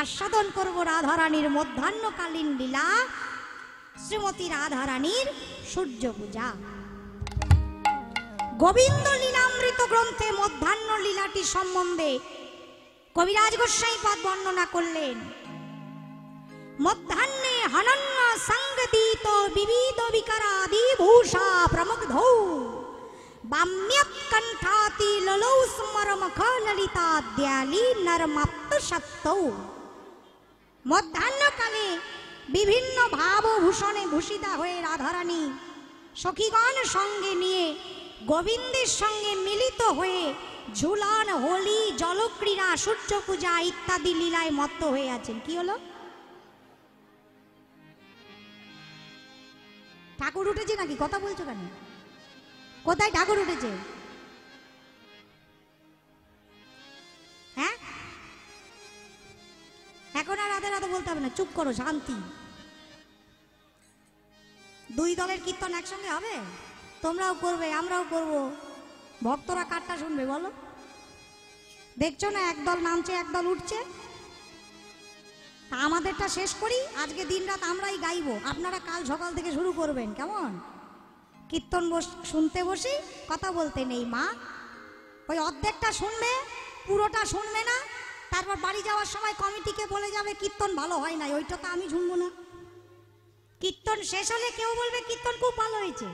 আস্বাদন করব রাধারানীর মধ্যাহ্নকালীন লীলা, শ্রীমতী রাধারানীর সূর্য পূজা। গোবিন্দ লীলামৃত গ্রন্থে মধ্যাহ্ন লীলাটি সম্বন্ধে কবিরাজ গোস্বামী পদ বর্ণনা করলেন। মধ্যাহ্নে হনন্য সংগদিত বিবিধ বিকারাদি ভূষা প্রমুগ্ধৌ বাম্যকণ্ঠাতি ললৌ স্মরমখ ললিতাদ্যালি নরমাপ্ত সত্তৌ। মধ্যাহ্নকালে বিভিন্ন ভাবভূষণে ভূষিতা হয়ে রাধারানী সখীগণ সঙ্গে নিয়ে গোবিন্দের সঙ্গে মিলিত হয়ে ঝুলন, হোলি, জলক্রীড়া, সূর্য পূজা ইত্যাদি লীলায় মত্ত হয়ে আছেন। কি হলো? ঠাকুর উঠেছে নাকি? কথা বলছো কেন? কোথায় ঠাকুর উঠেছে? হ্যাঁ, এখন আর রাধে রাধে বলতে হবে না, চুপ করো, শান্তি। দুই দলের কীর্তন একসঙ্গে হবে, তোমরাও করবে আমরাও করব, ভক্তরা কারটা শুনবে বলো? দেখছো না একদল নামছে একদল উঠছে। আমাদেরটা শেষ করি, আজকে দিনরাত আমরাই গাইবো, আপনারা কাল সকাল থেকে শুরু করবেন। কেমন? কীর্তন শুনতে বসি, কথা বলতে নেই মা। ওই অর্ধেকটা শুনবে, পুরোটা শুনবে না, তারপর বাড়ি যাওয়ার সময় কমিটিকে বলে যাবে কীর্তন ভালো হয় নাই, ওইটা তো আমি শুনবো না। কীর্তন শেষ হলে কেউ বলবে কীর্তন খুব ভালো হয়েছে,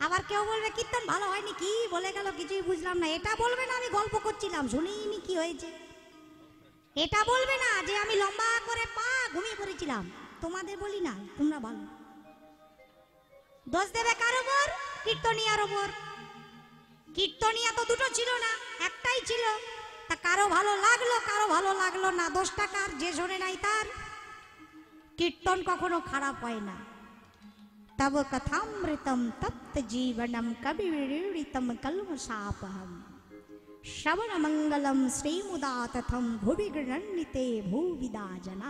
আবার কেউ বলবে কীর্তন ভালো হয়নি, কি বলে গেল কিছুই বুঝলাম না। এটা বলবে না আমি গল্প করছিলাম শুনিনি কি হয়েছে। এটা বলবে না যে আমি লম্বা করে পা ঘুমিয়ে পড়েছিলাম, তোমাদের বলি না, তোমরা ভালো। দোষ দেবে কার ওপর? কীর্তনিয়ার ওপর। কীর্তনিয়া তো দুটো ছিল না, একটাই ছিল। তা কারো ভালো লাগলো কারো ভালো লাগলো না, দোষটা কার? যে শোনে নাই তার। কীর্তন কখনো খারাপ হয় না। তব কথামৃতম তপ্ত জীবনম কবিবিড়িতম কলমশাপহম শ্রবণ মঙ্গলম শ্রীমুদা তথম ভুবি গৃহণীতে ভূবিদা জনা।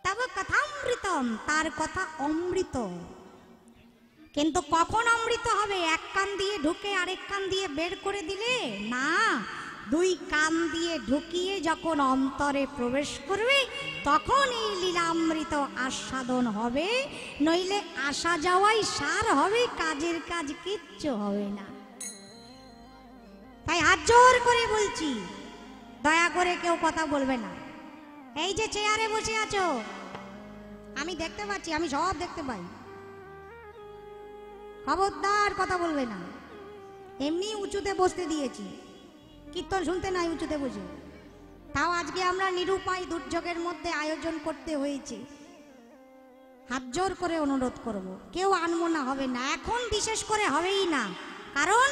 তব কথামৃতম, তার কথা অমৃত। কিন্তু কখন অমৃত হবে? এক কান দিয়ে ঢুকে আরেক কান দিয়ে বের করে দিলে না, দুই কান দিয়ে ঢুকিয়ে যখন অন্তরে প্রবেশ করবে তখন এই লীলামৃত আস্বাদন হবে। নইলে আসা যাওয়াই সার হবে, কাজের কাজ কিচ্ছু হবে না। তাই হাত জোর করে বলছি, দয়া করে কেউ কথা বলবে না। এই যে চেয়ারে বসে আছো, আমি দেখতে পাচ্ছি, আমি সব দেখতে পাই, খবরদার কথা বলবে না। এমনি উঁচুতে বসতে দিয়েছি, কীর্তন শুনতে নাই উঁচুতে বসে। তাও আজকে আমরা নিরুপায় দুর্যোগের মধ্যে আয়োজন করতে হয়েছে। হাত জোর করে অনুরোধ করব, কেউ আনমনা হবে না, এখন বিশেষ করে হবেই না। কারণ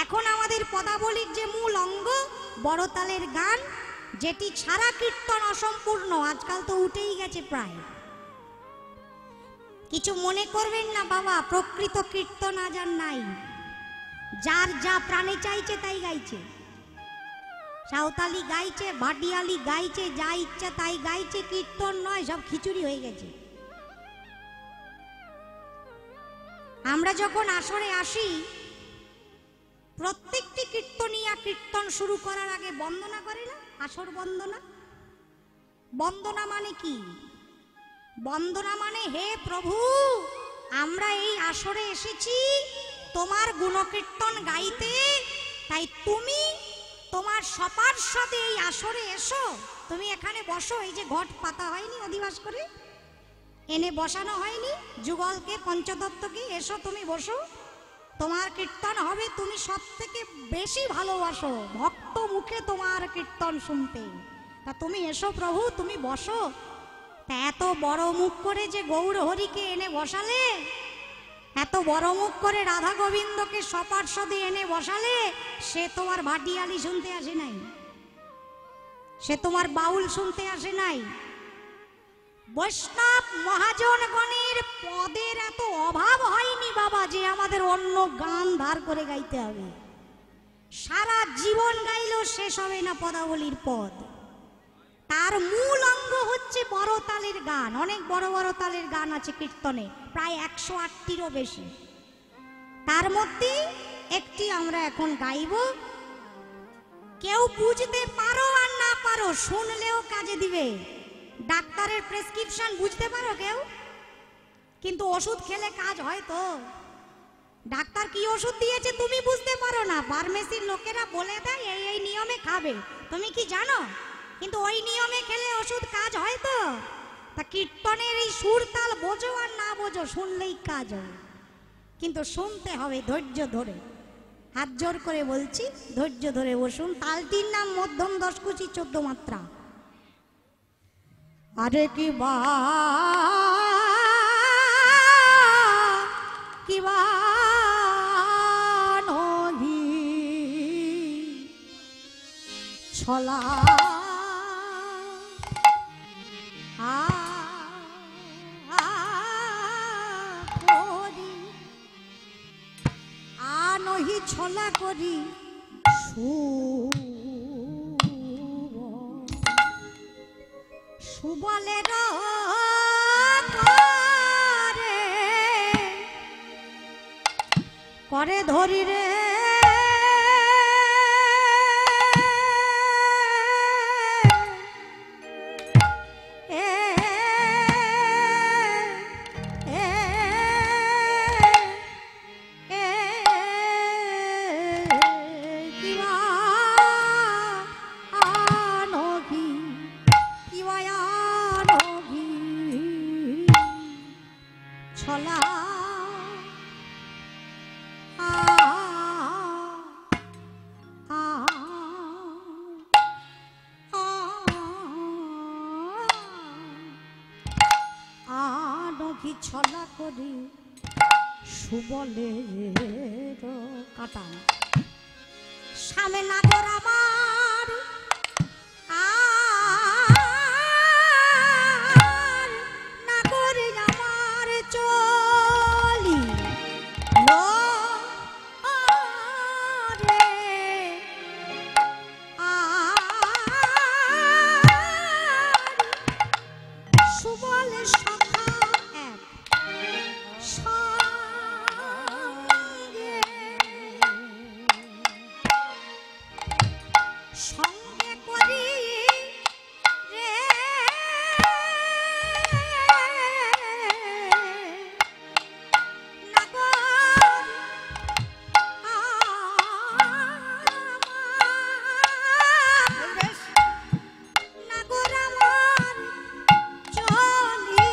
এখন আমাদের পদাবলীর যে মূল অঙ্গ বড়তালের গান, যেটি ছাড়া কীর্তন অসম্পূর্ণ, আজকাল তো উঠেই গেছে প্রায়। কিছু মনে করবেন না বাবা, প্রকৃত কীর্তন আজ আর নাই। যার যা প্রাণে চাইছে তাই গাইছে, সাঁওতালি গাইছে, ভাটিয়ালি গাইছে, যা ইচ্ছা তাই গাইছে। কীর্তন নয়, সব খিচুড়ি হয়ে গেছে। আমরা যখন আসরে আসি, প্রত্যেকটি কীর্তনিয়া কীর্তন শুরু করার আগে বন্দনা করে না? আসর বন্দনা। বন্দনা মানে কি? বন্দনা মানে হে প্রভু, আমরা এই আসরে এসেছি তোমার গুণকীর্তন গাইতে, তাই তুমি তোমার সপার্ষদে এই আসরে এসো, তুমি এখানে বসো। এই যে ঘট পাতা হয়নি অধিবাস করে, এনে বসানো হয়নি যুগলকে পঞ্চদত্তকে, এসো তুমি বসো, তোমার কীর্তন হবে। তুমি সব থেকে বেশি ভালোবাসো ভক্ত মুখে তোমার কীর্তন শুনতে, তা তুমি এসো প্রভু, তুমি বসো। তা এত বড় মুখ করে যে গৌর হরিকে এনে বসালে, এত বড় মুখ করে রাধা গোবিন্দকে সপার্ষদে এনে বসালে, সে তোমার ভাটিয়ালি শুনতে আসে নাই, সে তোমার বাউল শুনতে আসে নাই। বৈষ্ণব মহাজনগণের পদের এত অভাব হয়নি বাবা যে আমাদের অন্য গান ধার করে গাইতে হবে। সারা জীবন গাইলেও শেষ হবে না পদাবলীর পদ। তার মূল অঙ্গ হচ্ছে বড় তালের গান। অনেক বড় বড় তালের গান আছে কীর্তনে, প্রায় 108টিরও বেশি। তার মধ্যে একটি আমরা এখন গাইব। কেউ বুঝতে পারো আর না পারো, পারো, শুনলেও কাজে দিবে। ডাক্তারের প্রেসক্রিপশন বুঝতে পারো কেউ? কিন্তু ওষুধ খেলে কাজ হয় তো? ডাক্তার কি ওষুধ দিয়েছে তুমি বুঝতে পারো না, ফার্মেসির লোকেরা বলে দেয় এই এই নিয়মে খাবে, তুমি কি জানো? কিন্তু ওই নিয়মে খেলে ওষুধ কাজ হয় তো? তা কীর্তনের এই সুর তাল বোঝো আর না বোঝো, শুনলেই কাজ হবে, কিন্তু শুনতে হবে ধৈর্য ধরে। হাত জোর করে বলছি, ধৈর্য ধরে বসুন। তালটির নাম মধ্যম দশকুচি 14 মাত্রা। আরে কি বা নহি ছলা করি আনহি ছলা করি সুবলের করে ধরি রে ছলা ছলা করি সুবলের কাটা সামনে নাগর আমার নাগর আমার চলি সুবলের সখা এক সঙ্গে করি রে নাগর নাগর আমার চলি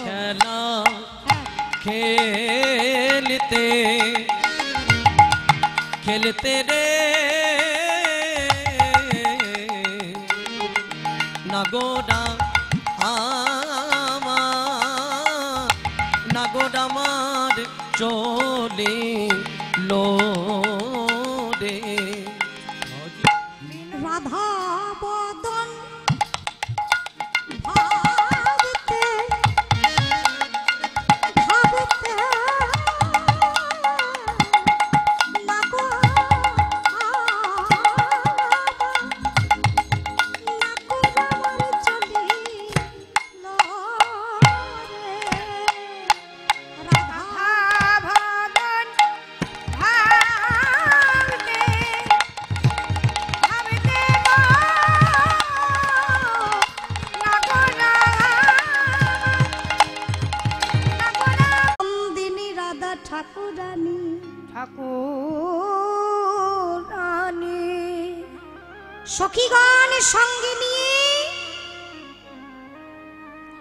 खेला खेलते खेलते रे नागोडा नागोडा मार चोले लो रे राधा बदन সখীগণ সঙ্গে নিয়ে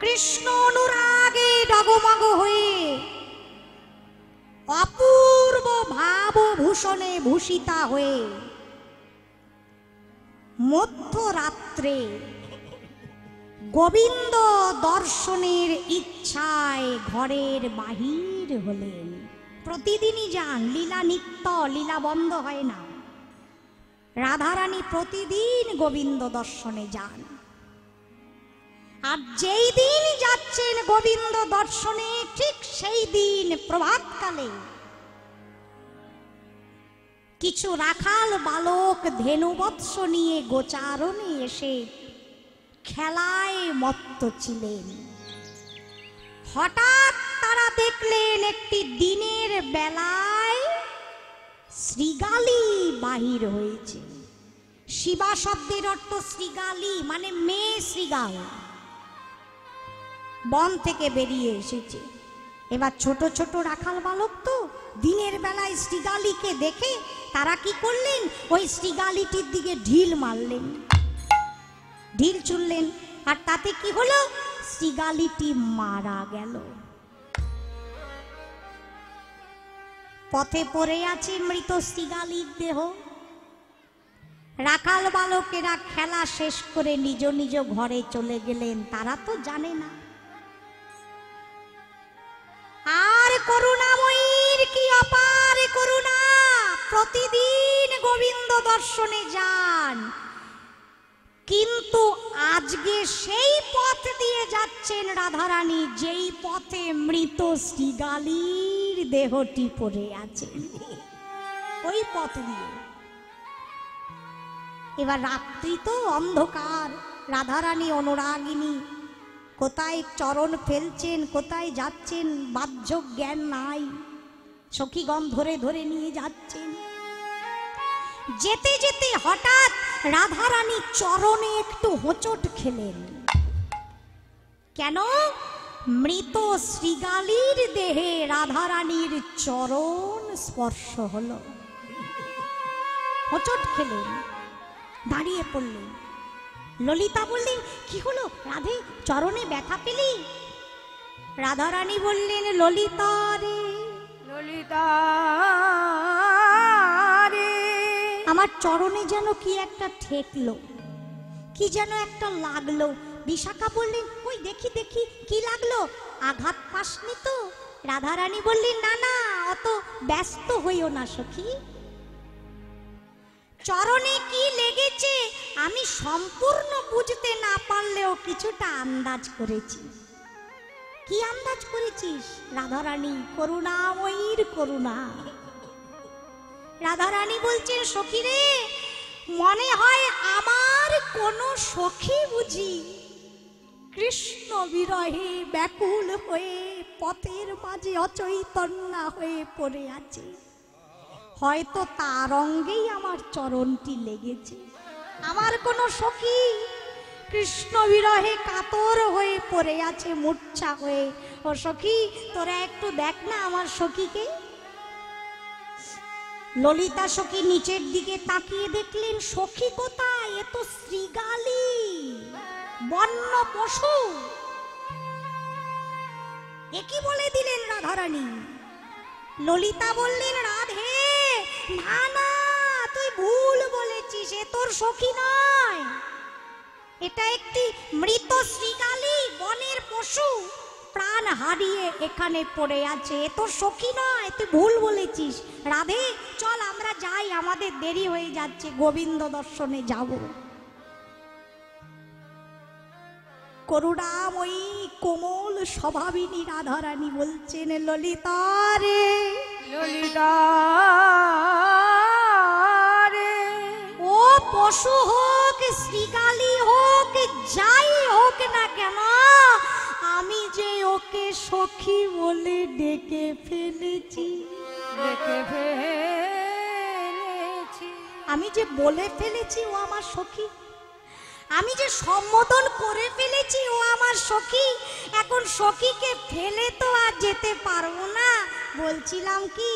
কৃষ্ণ অনুরাগে ডগমগ হয়ে অপূর্ব ভাবভূষণে ভূষিতা হয়ে মধ্যরাত্রে গোবিন্দ দর্শনের ইচ্ছায় ঘরের বাহির হলেন। প্রতিদিনই যান, লীলা নিত্য, লীলা বন্ধ হয় না। রাধারানী প্রতিদিন গোবিন্দ দর্শনে যান। আর যেই দিন যাচ্ছেন গোবিন্দ দর্শনে, ঠিক সেই দিন প্রভাতকালে কিছু রাখাল বালক ধেনুবৎস নিয়ে গোচারণে এসে খেলায় মত্ত ছিলেন। হঠাৎ তারা দেখলেন একটি দিনের বেলায় শ্রীগালী বাহির হয়েছে। শিবা শব্দের অর্থ শ্রীগালী, মানে মেয়ে শ্রীগাল, বন থেকে বেরিয়ে এসেছে। এবার ছোট ছোট রাখাল বালক তো দিনের বেলায় শ্রীগালীকে দেখে তারা কি করলেন, ওই শ্রীগালীটির দিকে ঢিল মারলেন, ঢিল ছুড়লেন। আর তাতে কি হলো, শ্রীগালীটি মারা গেল। পথে পড়ে আছে মৃত শ্রীগালীর দেহ। রাখাল বালকেরা খেলা শেষ করে নিজ নিজ ঘরে চলে গেলেন। তারা তো জানে না। আর করুণাময়ীর কি অপার করুণা! প্রতিদিন গোবিন্দ দর্শনে যান, কিন্তু আজকে সেই পথ দিয়ে যাচ্ছেন রাধারানী যেই পথে মৃত শ্রীগালীর দেহটি পড়ে আছে, ওই পথ দিয়ে। এবার রাত্রি তো অন্ধকার, রাধারানী অনুরাগিনী কোথায় চরণ ফেলছেন, কোথায় যাচ্ছেন বাহ্য জ্ঞান নাই। সখীগণ ধরে ধরে নিয়ে যাচ্ছেন। যেতে যেতে হঠাৎ রাধারানী চরণে একটু হোঁচট খেলেন। কেন? মৃত শ্রীগালীর দেহে রাধারানীর চরণ স্পর্শ হলো। হোঁচট খেলেন, দাঁড়িয়ে পড়লেন। ললিতা বললেন, কি হলো রাধে, চরণে ব্যথা পেলি? রাধারানী বললেন, ললিতা রে, ললিতা রে, আমার চরণে যেন কি একটা ঠেকলো, কি যেন একটা লাগলো। বিশাখা বললেন, ওই দেখি দেখি কি লাগলো, আঘাত পাসনি তো? রাধারানী বললেন, না না, অত ব্যস্ত হইও না সখী, চরণে কি লেগেছে আমি সম্পূর্ণ বুঝতে না পারলেও কিছুটা আন্দাজ করেছি। কি আন্দাজ করেছিস? রাধারানী করুণাময়ীর করুণা। রাধারানী বলছেন, সখী রে, মনে হয় আমার কোন সখী বুঝি কৃষ্ণ বিরহে ব্যাকুল হয়ে পথের মাঝে অচৈতন্য হয়ে পড়ে আছে। হয়তো তার অঙ্গেই আমার চরণটি লেগেছে। আমার কোন সখী কৃষ্ণ বিরহে কাতর হয়ে পড়ে আছে, মূর্ছা হয়ে। ও সখী, তোরা একটু দেখ না আমার সখীকে। ললিতা সখী নিচের দিকে তাকিয়ে দেখলেন, সখী কোথায়? এ তো শ্রীগালী, বন্য পশু। একই বলে দিলেন রাধারানী। ললিতা বললেন, রাধে, না না, তুই ভুল বলেছিস, এ তোর সখী নয়, এটা একটি মৃত শ্রীগালী, বনের পশু, প্রাণ হারিয়ে এখানে পড়ে আছে, এ তোর সখী নয়, তুই ভুল বলেছিস। রাধে, চল আমরা যাই, আমাদের দেরি হয়ে যাচ্ছে, গোবিন্দ দর্শনে যাব। করুণাময়ী কোমল স্বভাবিনী রাধারানী বলছেন, ললিতা রে, ললিতা রে, ও পশু হোক, শ্রীগালী হোক, যাই হোক না কেন, আমি যে ওকে সখী বলে ডেকে ফেলেছি, ডেকে ফেলেছি, আমি যে বলে ফেলেছি ও আমার সখী, আমি যে সম্বোধন করে ফেলেছি ও আমার সখী। এখন সখীকে ফেলে তো আর যেতে পারবো না। বলছিলাম কি,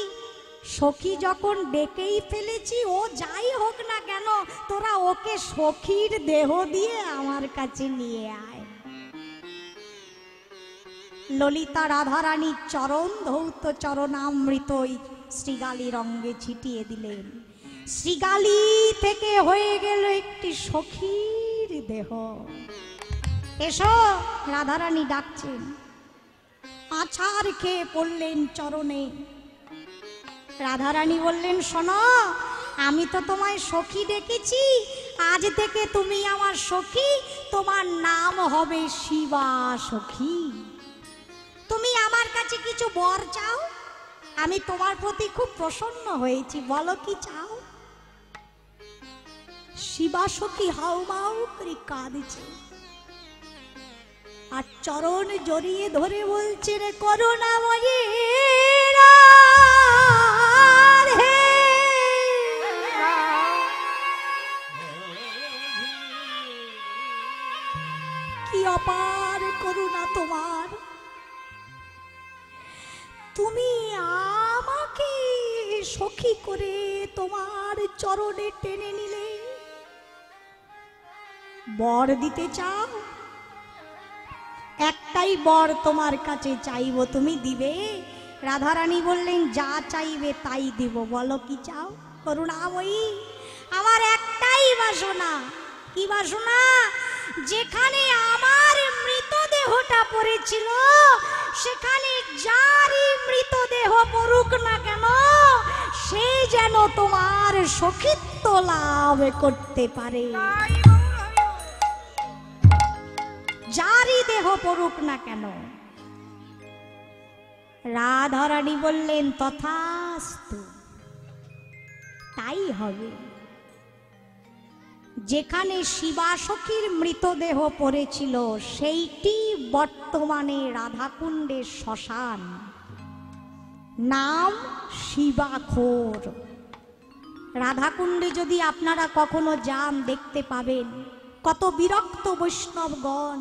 সখী যখন ডেকেই ফেলেছি, ও যাই হোক না কেন, তোরা ওকে সখীর দেহ দিয়ে আমার কাছে নিয়ে আয়। ললিতা রাধারানীর চরণ ধৌত চরণামৃত শ্রীগালির অঙ্গে ছিটিয়ে দিলেন। শ্রীগালি থেকে হয়ে গেল একটি সখীর দেহ। এসো, রাধারানী ডাকছেন। আছাড় খেয়ে পড়লেন চরণে। রাধারানী বললেন, শোনো, আমি তো তোমায় সখী ডেকেছি, আজ থেকে তুমি আমার সখী, তোমার নাম হবে শিবা সখী। তুমি আমার কাছে কিছু বর চাও, আমি তোমার প্রতি খুব প্রসন্ন হয়েছি, বলো কি চাও। শিবা সখী হাউমাউ করে কাঁদছে আর চরণ জড়িয়ে ধরে বলছে, রে করুণাময়ী কি অপার করুণা তোমার, তুমি আমাকে সখী করে তোমার চরণে টেনে নিলে, বর দিতে চাও। একটাই বর তোমার কাছে চাইবো, তুমি দিবে? রাধারানী বললেন, যা চাইবে তাই দিব, বলো কি চাও। করুণাময়ী, আমার একটাই বাসনা। কি বাসনা? যেখানে আমার মৃতদেহটা পড়েছিল, সেখানে যারই মৃতদেহ পড়ুক না কেন, সে যেন তোমার সখিত্ব লাভ করতে পারে। যারই দেহ পড়ুক না কেন। রাধারানী বললেন, তথাস্তু, তাই হবে। যেখানে শিবা সখীর মৃতদেহ পড়েছিল, সেইটি বর্তমানে রাধাকুণ্ডের শ্মশান, নাম শিবাখোর। রাধাকুণ্ডে যদি আপনারা কখনো যান, দেখতে পাবেন কত বিরক্ত বৈষ্ণবগণ,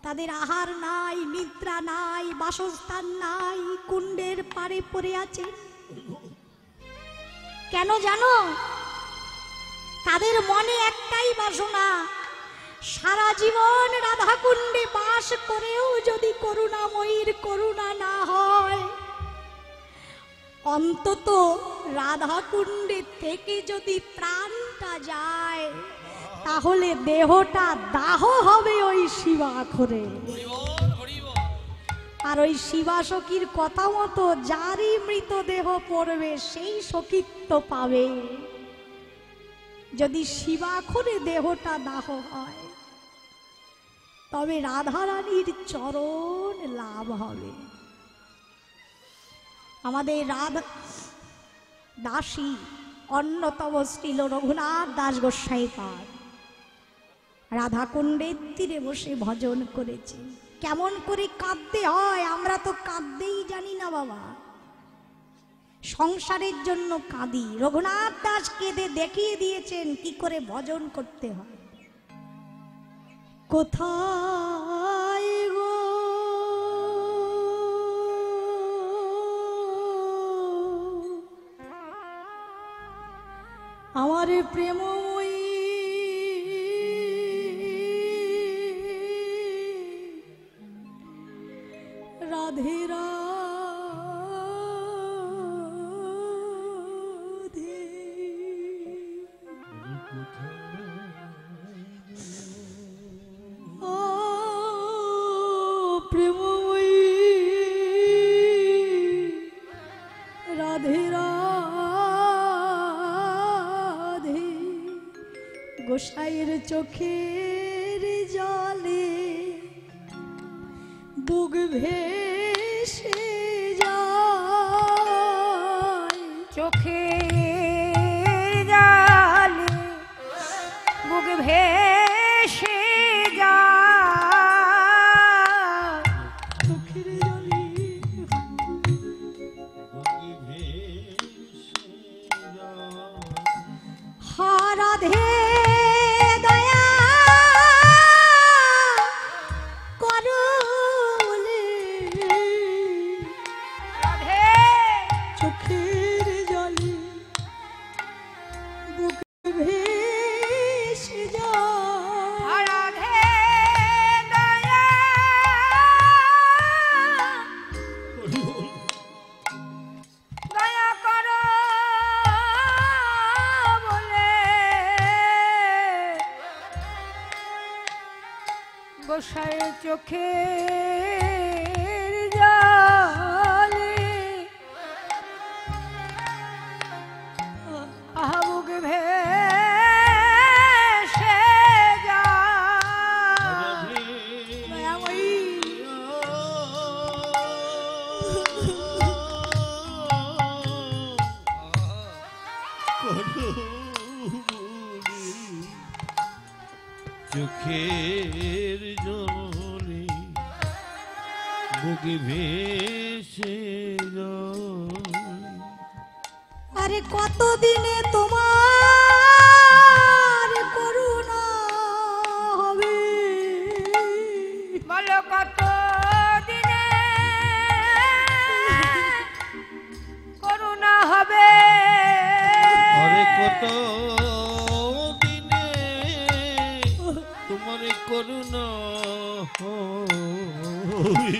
তাদের আহার নাই, নিদ্রা নাই, বাসস্থান নাই, কুণ্ডের পাড়ে পড়ে আছে। কেন জানো? তাদের মনে একটাই বাসনা, সারা জীবন রাধাকুণ্ডে বাস করেও যদি করুণাময়ীর করুণা না হয়, অন্তত রাধাকুণ্ডে থেকে যদি প্রাণটা যায়, তাহলে দেহটা দাহ হবে ওই শিবাখরে। আর ওই শিবা সখীর কথা মতো যারই মৃতদেহ পড়বে, সেই সখিত্ব পাবে। যদি শিবাখরে দেহটা দাহ হয়, তবে রাধারানীর চরণ লাভ হবে। আমাদের রাধা দাসী অন্যতম ছিল রঘুনাথ দাস গোস্বাই পাদ, রাধাকুণ্ডের তীরে বসে ভজন করেছে। কেমন করে কাঁদতে হয় আমরা তো কাঁদতেই জানি না বাবা, সংসারের জন্য কাঁদি। রঘুনাথ দাস কেঁদে দেখিয়ে দিয়েছেন কি করে ভজন করতে হয়। কোথায় গো আমার প্রেমময়ী, রাধে রাধে, ও প্রেমময়ী রাধে রাধে। গোসাইয়ের চোখের জলে বুক ভেসে যায়, চোখের জলে বুক ভেসে যায়, চোখের জলে রাধে দয়া করলে, রাধে চোখের গোসাই চোখের জলে আহা বুক ভেসে যায় দয়াময়ী চোখের জলে বুকে ভেসে যায়। আরে কতদিনে তোমার করুণা হবে, বলো কত দিনে করুণা হবে আরে কত দিনে তোমার করুণা হবে।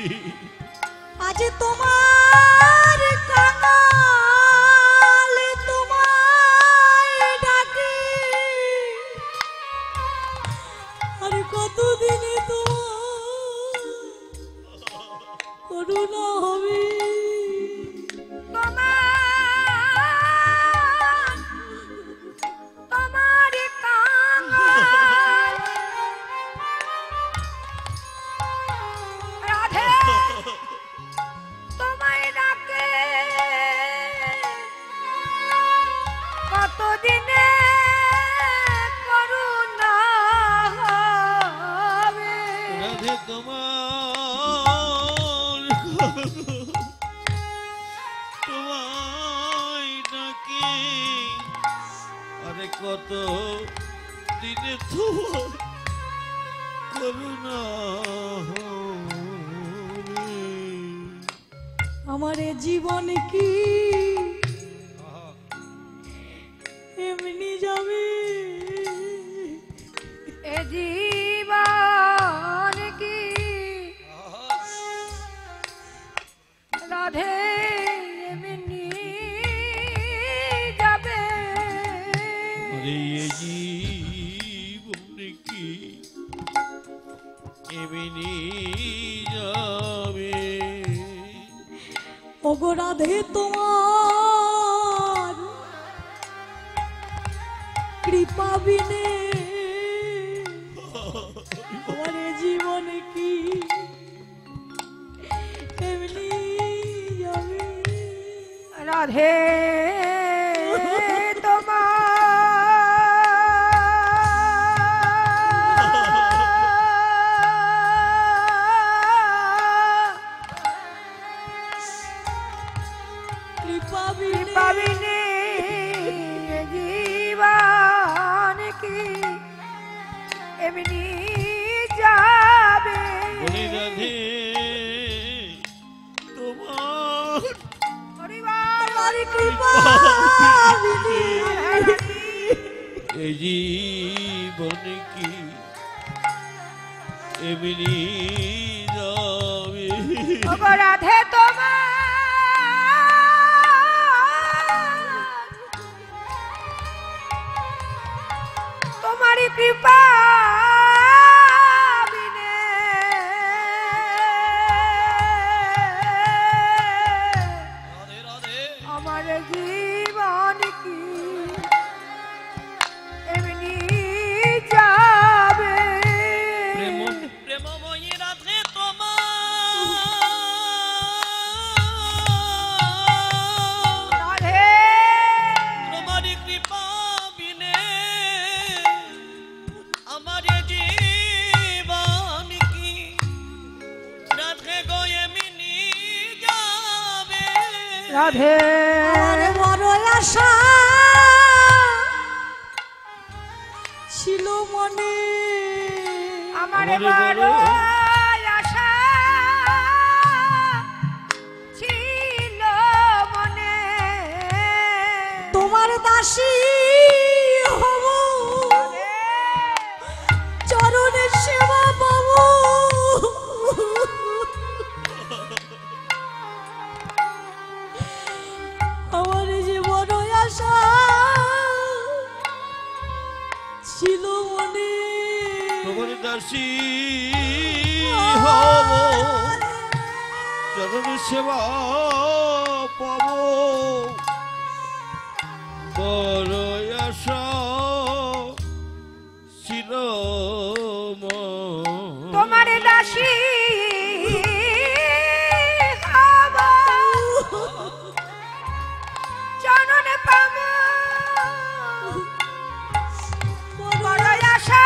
আজ তোমার কাঙাল তোমায় ডাকে, আরে কতদিনে তোমার করুণা হবে। তোমার কাঙাল রাধে তোমায় ডাকে কতদিনে করুণা হবে রাধে তোমায় ডাকে আরে কত দিনে তোমার করুণা হবে। আমার এ জীবন কি এমনি যাবে, এ জীবন কি রাধে এমনি যাবে আরে এ জীবন কি এমনি যাবে। ওগো রাধে তোমার কৃপা বিনে আমার এ জীবন কি এমনি যাবে। রাধে কৃপা বিনে পাবিনি জীবন কি এমনি যাবে বলি রাধে তোমার পরিবার আরে কৃপা বিনে এই জীবন কি এমনি যাবে। ওগো রাধে তোমার তোমারই কৃপা বিনে রাধে রাধে আমার জীবন কি এমনি যাবে প্রেম প্রেমময়ী রাধে রাধে তোমারি কৃপা বিনে আমার জীবন কি রাধে গো এমনি যাবে। রাধে আমার বড় আশা ছিল মনে, আমার আমার বড় বড় আশা ছিল মনে তোমার দাসী হব, চরণের সেবা পাবো। আমার যে বড় আশা ছিল মনে, তোমার দাসী হব চরণ সেবা পাব বড় আশা ছিল তোমার দাসী হব চরণে পাব বড় আশা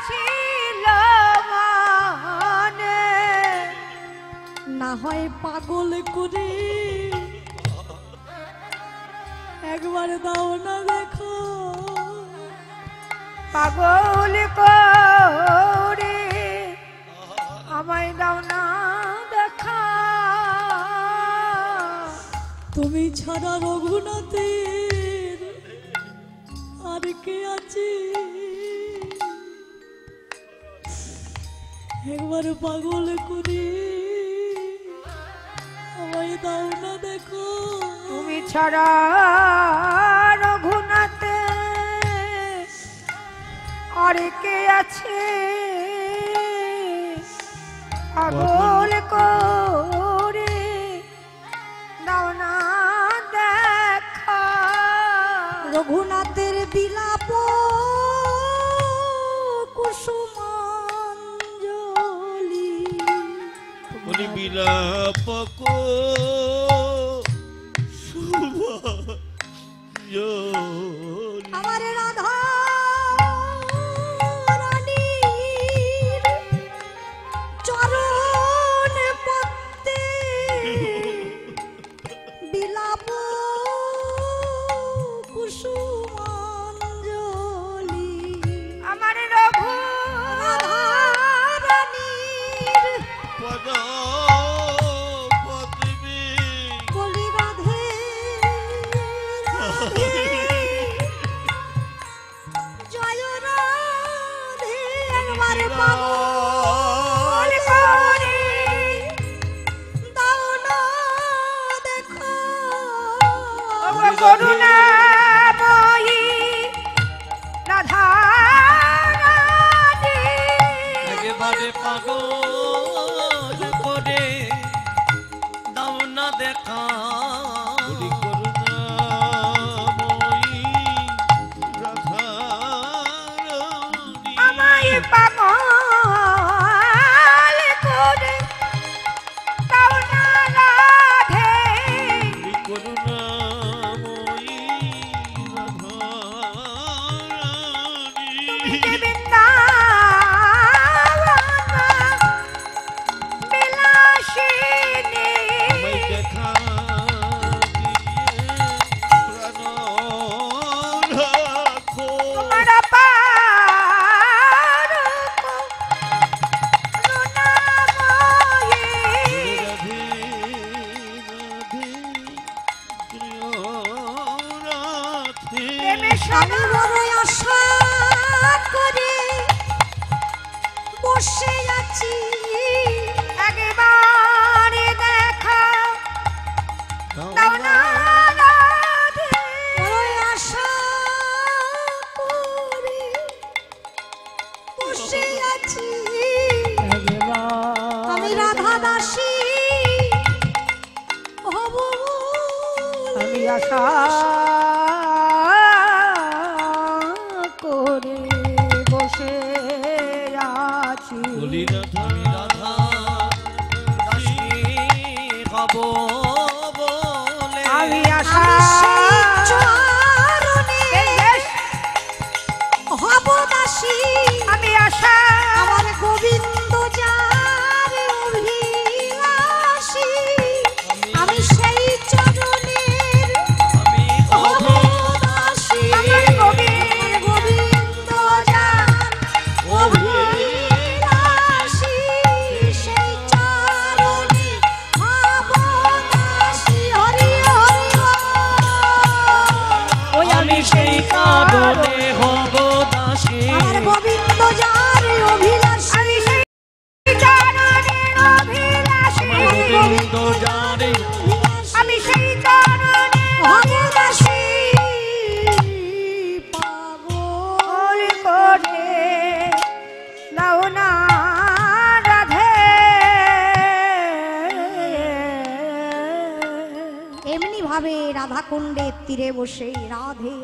ছিল মনে। না হয় পাগল করে একবার দাও না দেখো, পাগল করে আমায় দাও না দেখা। তুমি ছাড়া রঘুনাথের আর কে আছে? একবার পাগল করে আমায় দাও না দেখো। তুমি ছাড়া রঘুনাথে আর কে আছে? পাগল করে দাও না দেখা। রঘুনাথের বিলাপ কুসুমাঞ্জলি বলি বিলাপ আমার রাধা রানীর চরণ পদ্মে বিলাপ কুসুমাঞ্জলি। আমার রঘু রাধা রানীর পদ পদ্মে বলি রাধে রাধে জয় রাধে। একবার পাগল করে দাও না দেখো। করুণাময়ী রাধা রানী একেবারে পাগল করে দাও না দেখা। বলি করুণাময়ী রাধারানী আমায় পাগল করে দাও না রাধে। বলি করুণাময়ী রাধারানী বৃন্দাবন বিলাসিনী আমায় দেখা দিয়ে প্রাণ রাখো তোমার পার করুণাময়ী রাধে রাধে প্রিয় রাধে প্রেমে আমি সদা বড় আশা করে বসে আছি, একবারে দেখা দাও না রাধে। বড় আশা করে বসে আছি। আমি রাধা দাসী হব বলে। আমি আশা করে বসে আছি। বলি রাধা রাধা দাসী হব বলে আমি আশা আমি সেই চরণে হব দাসী। আমি আশা আমার গোবিন্দ যার অভিলাষী। আমি সেই চরণের আমি হব দাসী। আমার গোবিন্দ যার অভিলাষী। সেই চরণে হব দাসী। হরি হরি বল। ওই আমি সেই কারণে হব দাসী। আমার গোবিন্দ যার অভিলাষী। আমি সেই চরণের অভিলাষী। আমার গোবিন্দ যারে আমি সেই চরণের অভিলাষী পাগল করে ভাবে রাধাকুণ্ডের তীরে বসে রাধে